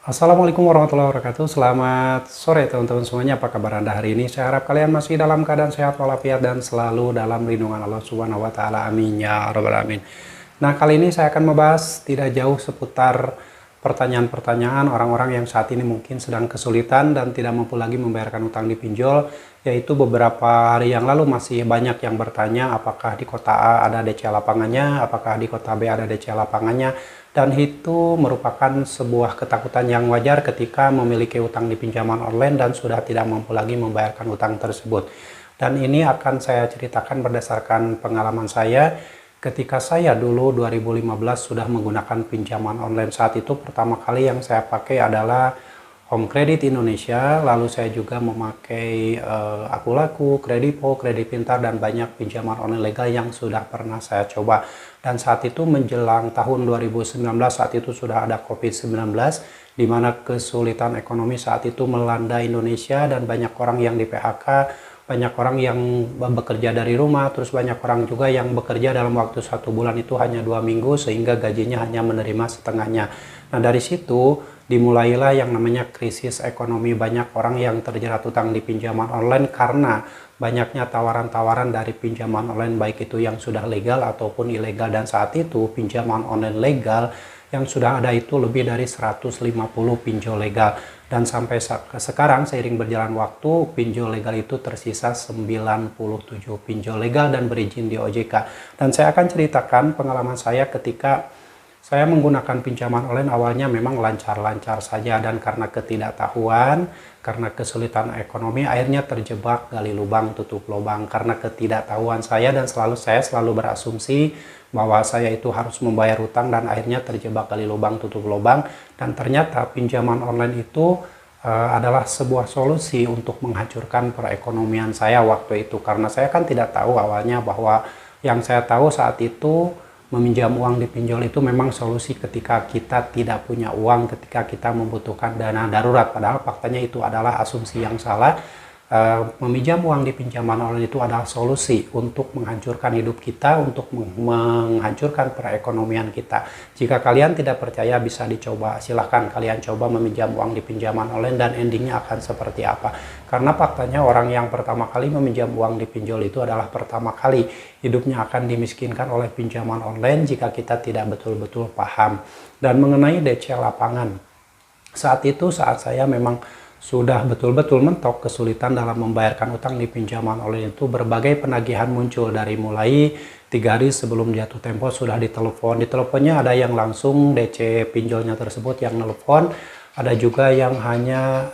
Assalamualaikum warahmatullahi wabarakatuh. Selamat sore teman-teman semuanya. Apa kabar Anda hari ini? Saya harap kalian masih dalam keadaan sehat walafiat dan selalu dalam lindungan Allah Subhanahu wa taala. Amin ya rabbal alamin. Nah, kali ini saya akan membahas tidak jauh seputar pertanyaan-pertanyaan orang-orang yang saat ini mungkin sedang kesulitan dan tidak mampu lagi membayarkan utang di pinjol, yaitu beberapa hari yang lalu masih banyak yang bertanya apakah di kota A ada DC lapangannya, apakah di kota B ada DC lapangannya, dan itu merupakan sebuah ketakutan yang wajar ketika memiliki utang di pinjaman online dan sudah tidak mampu lagi membayarkan utang tersebut. Dan ini akan saya ceritakan berdasarkan pengalaman saya ketika saya dulu 2015 sudah menggunakan pinjaman online. Saat itu pertama kali yang saya pakai adalah Home Credit Indonesia, lalu saya juga memakai Akulaku, Kredipo, Kredit Pintar, dan banyak pinjaman online legal yang sudah pernah saya coba. Dan saat itu menjelang tahun 2019, saat itu sudah ada COVID-19, di mana kesulitan ekonomi saat itu melanda Indonesia dan banyak orang yang di PHK, banyak orang yang bekerja dari rumah, terus banyak orang juga yang bekerja dalam waktu 1 bulan itu hanya 2 minggu, sehingga gajinya hanya menerima setengahnya. Nah, dari situ dimulailah yang namanya krisis ekonomi. Banyak orang yang terjerat utang di pinjaman online karena banyaknya tawaran-tawaran dari pinjaman online, baik itu yang sudah legal ataupun ilegal. Dan saat itu pinjaman online legal yang sudah ada itu lebih dari 150 pinjol legal. Dan sampai sekarang seiring berjalan waktu, pinjol legal itu tersisa 97 pinjol legal dan berizin di OJK. Dan saya akan ceritakan pengalaman saya ketika saya menggunakan pinjaman online. Awalnya memang lancar-lancar saja, dan karena ketidaktahuan, karena kesulitan ekonomi, akhirnya terjebak gali lubang tutup lubang. Karena ketidaktahuan saya, dan saya selalu berasumsi bahwa saya itu harus membayar utang, dan akhirnya terjebak gali lubang tutup lubang. Dan ternyata pinjaman online itu adalah sebuah solusi untuk menghancurkan perekonomian saya waktu itu. Karena saya kan tidak tahu awalnya bahwa yang saya tahu saat itu meminjam uang di pinjol itu memang solusi ketika kita tidak punya uang, ketika kita membutuhkan dana darurat. Padahal faktanya itu adalah asumsi yang salah. Meminjam uang di pinjaman online itu adalah solusi untuk menghancurkan hidup kita, untuk menghancurkan perekonomian kita. Jika kalian tidak percaya, bisa dicoba. Silahkan kalian coba meminjam uang di pinjaman online dan endingnya akan seperti apa. Karena faktanya orang yang pertama kali meminjam uang di pinjol itu adalah pertama kali hidupnya akan dimiskinkan oleh pinjaman online jika kita tidak betul-betul paham. Dan mengenai DC lapangan, saat saya memang sudah betul-betul mentok kesulitan dalam membayarkan utang di pinjaman online itu. Berbagai penagihan muncul, dari mulai 3 hari sebelum jatuh tempo sudah ditelepon. Di teleponnya ada yang langsung DC pinjolnya tersebut yang nelpon, ada juga yang hanya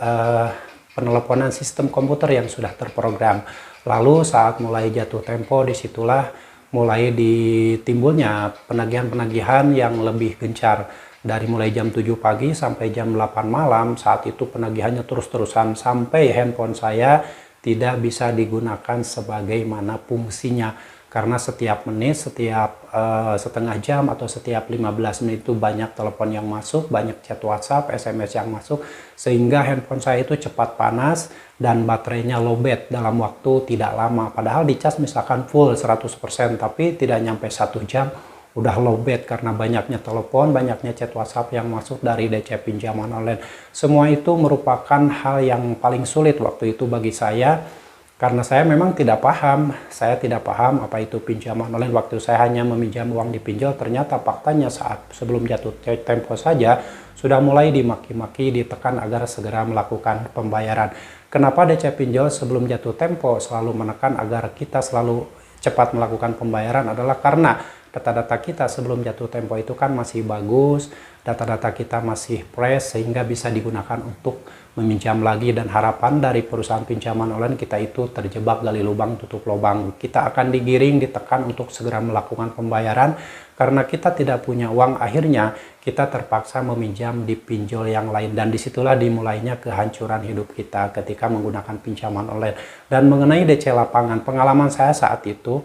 penelponan sistem komputer yang sudah terprogram. Lalu saat mulai jatuh tempo, disitulah mulai ditimbulnya penagihan-penagihan yang lebih gencar. Dari mulai jam 7 pagi sampai jam 8 malam, saat itu penagihannya terus-terusan sampai handphone saya tidak bisa digunakan sebagaimana fungsinya. Karena setiap menit, setiap setengah jam atau setiap 15 menit itu banyak telepon yang masuk, banyak chat WhatsApp, SMS yang masuk, sehingga handphone saya itu cepat panas dan baterainya lowbat dalam waktu tidak lama. Padahal dicas misalkan full 100%, tapi tidak nyampe 1 jam udah lowbat karena banyaknya telepon, banyaknya chat WhatsApp yang masuk dari DC pinjaman online. Semua itu merupakan hal yang paling sulit waktu itu bagi saya, karena saya memang tidak paham. Saya tidak paham apa itu pinjaman online. Waktu saya hanya meminjam uang di pinjol, ternyata faktanya saat sebelum jatuh tempo saja sudah mulai dimaki-maki, ditekan agar segera melakukan pembayaran. Kenapa DC pinjol sebelum jatuh tempo selalu menekan agar kita selalu cepat melakukan pembayaran? Adalah karena data-data kita sebelum jatuh tempo itu kan masih bagus, data-data kita masih fresh, sehingga bisa digunakan untuk meminjam lagi. Dan harapan dari perusahaan pinjaman online kita itu terjebak gali lubang tutup lubang. Kita akan digiring, ditekan untuk segera melakukan pembayaran. Karena kita tidak punya uang, akhirnya kita terpaksa meminjam di pinjol yang lain. Dan disitulah dimulainya kehancuran hidup kita ketika menggunakan pinjaman online. Dan mengenai DC lapangan, pengalaman saya saat itu,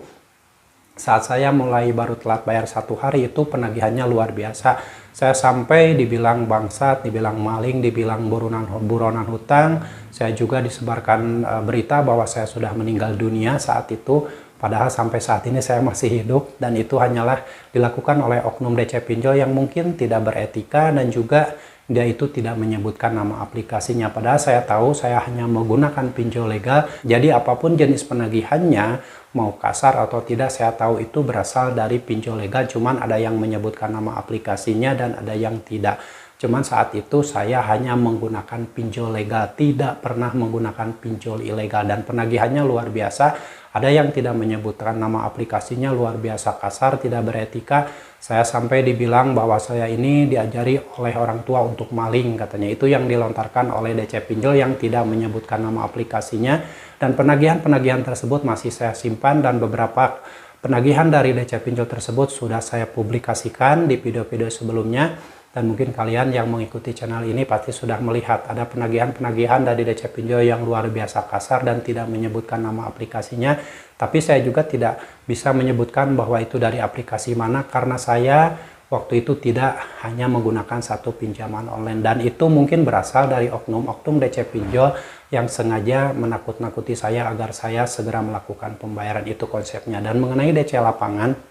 saat saya mulai baru telat bayar 1 hari itu penagihannya luar biasa. Saya sampai dibilang bangsat, dibilang maling, dibilang buronan hutang. Saya juga disebarkan berita bahwa saya sudah meninggal dunia saat itu. Padahal sampai saat ini saya masih hidup, dan itu hanyalah dilakukan oleh oknum DC pinjol yang mungkin tidak beretika dan juga dia itu tidak menyebutkan nama aplikasinya. Padahal saya tahu saya hanya menggunakan pinjol legal, jadi apapun jenis penagihannya, mau kasar atau tidak, saya tahu itu berasal dari pinjol legal, cuman ada yang menyebutkan nama aplikasinya dan ada yang tidak. Cuman saat itu saya hanya menggunakan pinjol legal, tidak pernah menggunakan pinjol ilegal, dan penagihannya luar biasa. Ada yang tidak menyebutkan nama aplikasinya, luar biasa kasar, tidak beretika. Saya sampai dibilang bahwa saya ini diajari oleh orang tua untuk maling, katanya. Itu yang dilontarkan oleh DC Pinjol yang tidak menyebutkan nama aplikasinya. Dan penagihan-penagihan tersebut masih saya simpan, dan beberapa penagihan dari DC Pinjol tersebut sudah saya publikasikan di video-video sebelumnya. Dan mungkin kalian yang mengikuti channel ini pasti sudah melihat ada penagihan-penagihan dari DC Pinjol yang luar biasa kasar dan tidak menyebutkan nama aplikasinya. Tapi saya juga tidak bisa menyebutkan bahwa itu dari aplikasi mana, karena saya waktu itu tidak hanya menggunakan satu pinjaman online. Dan itu mungkin berasal dari oknum-oknum DC Pinjol yang sengaja menakut-nakuti saya agar saya segera melakukan pembayaran. Itu konsepnya. Dan mengenai DC lapangan,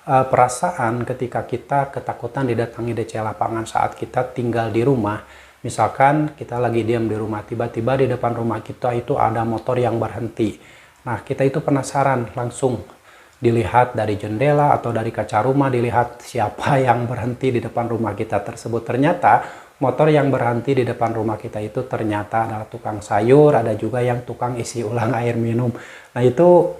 perasaan ketika kita ketakutan didatangi DC lapangan saat kita tinggal di rumah. Misalkan kita lagi diam di rumah, tiba-tiba di depan rumah kita itu ada motor yang berhenti. Nah, kita itu penasaran, langsung dilihat dari jendela atau dari kaca rumah, dilihat siapa yang berhenti di depan rumah kita tersebut. Ternyata motor yang berhenti di depan rumah kita itu ternyata adalah tukang sayur, ada juga yang tukang isi ulang air minum. Nah, itu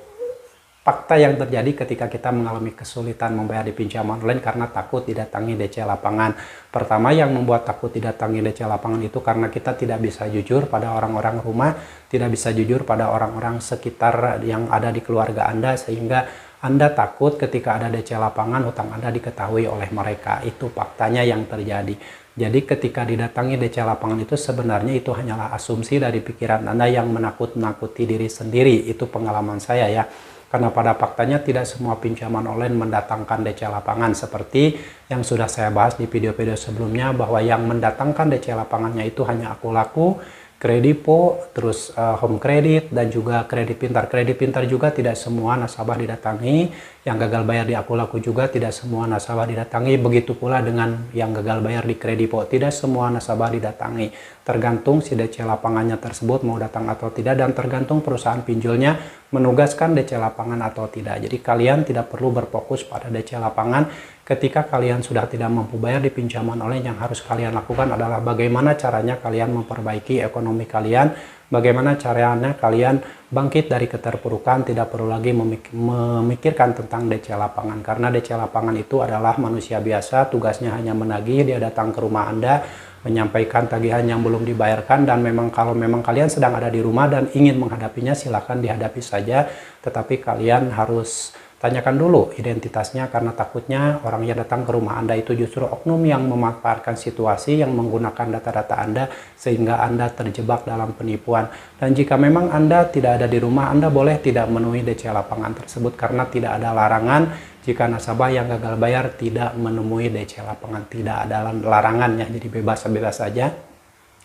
fakta yang terjadi ketika kita mengalami kesulitan membayar di pinjaman online karena takut didatangi DC lapangan. Pertama, yang membuat takut didatangi DC lapangan itu karena kita tidak bisa jujur pada orang-orang rumah, tidak bisa jujur pada orang-orang sekitar yang ada di keluarga Anda, sehingga Anda takut ketika ada DC lapangan hutang Anda diketahui oleh mereka. Itu faktanya yang terjadi. Jadi ketika didatangi DC lapangan itu sebenarnya itu hanyalah asumsi dari pikiran Anda yang menakut-nakuti diri sendiri. Itu pengalaman saya ya. Karena pada faktanya tidak semua pinjaman online mendatangkan DC lapangan, seperti yang sudah saya bahas di video-video sebelumnya, bahwa yang mendatangkan DC lapangannya itu hanya Akulaku, Kredipo, terus Home Credit, dan juga Kredit Pintar. Kredit Pintar juga tidak semua nasabah didatangi, yang gagal bayar di Akulaku juga tidak semua nasabah didatangi, begitu pula dengan yang gagal bayar di Kredipo, tidak semua nasabah didatangi. Tergantung si DC lapangannya tersebut mau datang atau tidak, dan tergantung perusahaan pinjolnya menugaskan DC lapangan atau tidak. Jadi kalian tidak perlu berfokus pada DC lapangan. Ketika kalian sudah tidak mampu bayar di pinjaman online, yang harus kalian lakukan adalah bagaimana caranya kalian memperbaiki ekonomi kalian, bagaimana caranya kalian bangkit dari keterpurukan, tidak perlu lagi memikirkan tentang DC lapangan. Karena DC lapangan itu adalah manusia biasa, tugasnya hanya menagih, dia datang ke rumah Anda, menyampaikan tagihan yang belum dibayarkan, dan memang kalau memang kalian sedang ada di rumah dan ingin menghadapinya, silahkan dihadapi saja. Tetapi kalian harus tanyakan dulu identitasnya, karena takutnya orang yang datang ke rumah Anda itu justru oknum yang memanfaatkan situasi, yang menggunakan data-data Anda sehingga Anda terjebak dalam penipuan. Dan jika memang Anda tidak ada di rumah, Anda boleh tidak memenuhi DC lapangan tersebut, karena tidak ada larangan jika nasabah yang gagal bayar tidak menemui DC lapangan. Tidak ada larangannya, jadi bebas-bebas saja.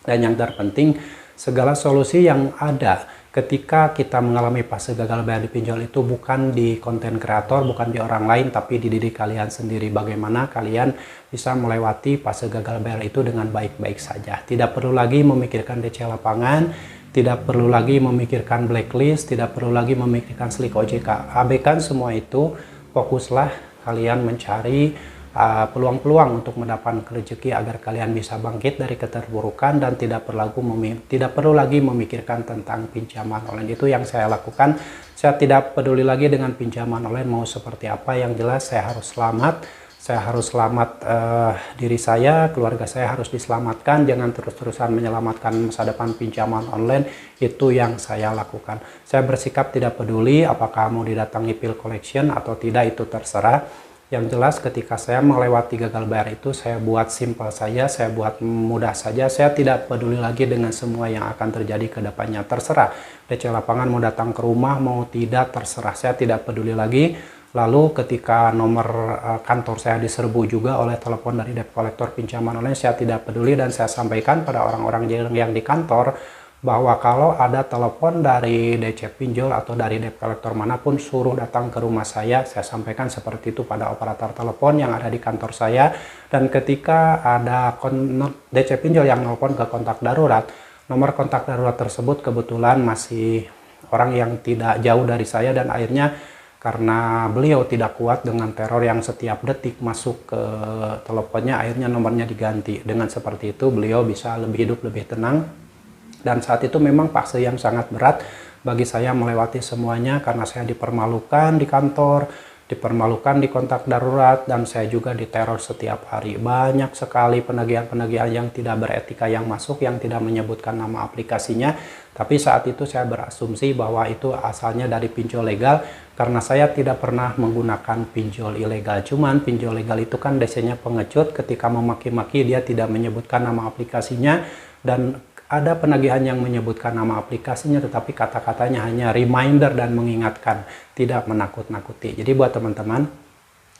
Dan yang terpenting, segala solusi yang ada ketika kita mengalami fase gagal bayar di pinjol itu bukan di konten kreator, bukan di orang lain, tapi di diri kalian sendiri. Bagaimana kalian bisa melewati fase gagal bayar itu dengan baik-baik saja. Tidak perlu lagi memikirkan DC lapangan, tidak perlu lagi memikirkan blacklist, tidak perlu lagi memikirkan slik OJK. Abaikan semua itu, fokuslah kalian mencari peluang-peluang untuk mendapatkan rezeki agar kalian bisa bangkit dari keterpurukan dan tidak perlu lagi memikirkan tentang pinjaman online. Itu yang saya lakukan. Saya tidak peduli lagi dengan pinjaman online mau seperti apa, yang jelas saya harus selamat. Saya harus selamat diri saya, keluarga saya harus diselamatkan. Jangan terus-terusan menyelamatkan masa depan pinjaman online. Itu yang saya lakukan. Saya bersikap tidak peduli apakah mau didatangi bill collection atau tidak, itu terserah. Yang jelas ketika saya melewati gagal bayar itu, saya buat simpel saja, saya buat mudah saja. Saya tidak peduli lagi dengan semua yang akan terjadi ke depannya. Terserah DC lapangan mau datang ke rumah, mau tidak, terserah. Saya tidak peduli lagi. Lalu ketika nomor kantor saya diserbu juga oleh telepon dari debt collector pinjaman online, saya tidak peduli dan saya sampaikan pada orang-orang yang di kantor bahwa kalau ada telepon dari DC pinjol atau dari debt collector manapun suruh datang ke rumah saya sampaikan seperti itu pada operator telepon yang ada di kantor saya. Dan ketika ada DC pinjol yang nelpon ke kontak darurat, nomor kontak darurat tersebut kebetulan masih orang yang tidak jauh dari saya, dan akhirnya karena beliau tidak kuat dengan teror yang setiap detik masuk ke teleponnya, akhirnya nomornya diganti. Dengan seperti itu beliau bisa lebih hidup lebih tenang. Dan saat itu memang fase yang sangat berat bagi saya melewati semuanya, karena saya dipermalukan di kantor, dipermalukan di kontak darurat, dan saya juga diteror setiap hari. Banyak sekali penagihan-penagihan yang tidak beretika yang masuk, yang tidak menyebutkan nama aplikasinya. Tapi saat itu saya berasumsi bahwa itu asalnya dari pinjol legal, karena saya tidak pernah menggunakan pinjol ilegal. Cuman pinjol legal itu kan DC-nya pengecut, ketika memaki-maki dia tidak menyebutkan nama aplikasinya, dan ada penagihan yang menyebutkan nama aplikasinya tetapi kata-katanya hanya reminder dan mengingatkan, tidak menakut-nakuti. Jadi buat teman-teman,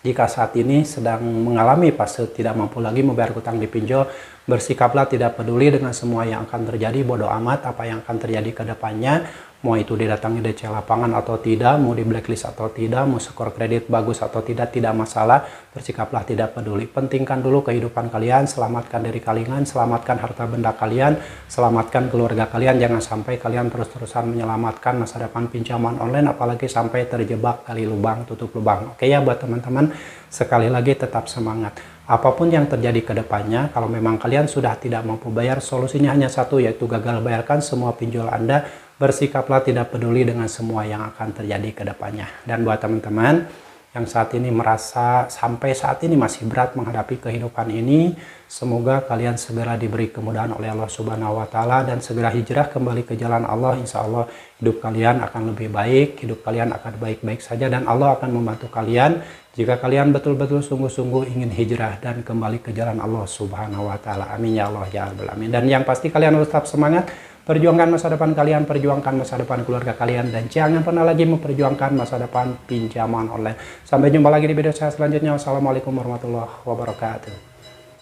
jika saat ini sedang mengalami fase tidak mampu lagi membayar hutang di pinjol, bersikaplah tidak peduli dengan semua yang akan terjadi, bodoh amat apa yang akan terjadi ke depannya. Mau itu didatangi DC lapangan atau tidak, mau di blacklist atau tidak, mau skor kredit bagus atau tidak masalah. Bersikaplah tidak peduli. Pentingkan dulu kehidupan kalian, selamatkan diri kalian, selamatkan harta benda kalian, selamatkan keluarga kalian. Jangan sampai kalian terus-terusan menyelamatkan masa depan pinjaman online, apalagi sampai terjebak gali lubang tutup lubang. Oke ya buat teman-teman, sekali lagi tetap semangat. Apapun yang terjadi ke depannya, kalau memang kalian sudah tidak mampu bayar, solusinya hanya satu, yaitu gagal bayarkan semua pinjol Anda. Bersikaplah tidak peduli dengan semua yang akan terjadi ke depannya. Dan buat teman-teman yang saat ini merasa sampai saat ini masih berat menghadapi kehidupan ini, semoga kalian segera diberi kemudahan oleh Allah Subhanahu wa Ta'ala dan segera hijrah kembali ke jalan Allah. Insya Allah hidup kalian akan lebih baik, hidup kalian akan baik-baik saja, dan Allah akan membantu kalian jika kalian betul-betul sungguh-sungguh ingin hijrah dan kembali ke jalan Allah Subhanahu wa Ta'ala. Amin ya Allah ya Rabbal Alamin. Dan yang pasti kalian harus tetap semangat. Perjuangkan masa depan kalian, perjuangkan masa depan keluarga kalian, dan jangan pernah lagi memperjuangkan masa depan pinjaman online. Sampai jumpa lagi di video saya selanjutnya. Wassalamualaikum warahmatullahi wabarakatuh.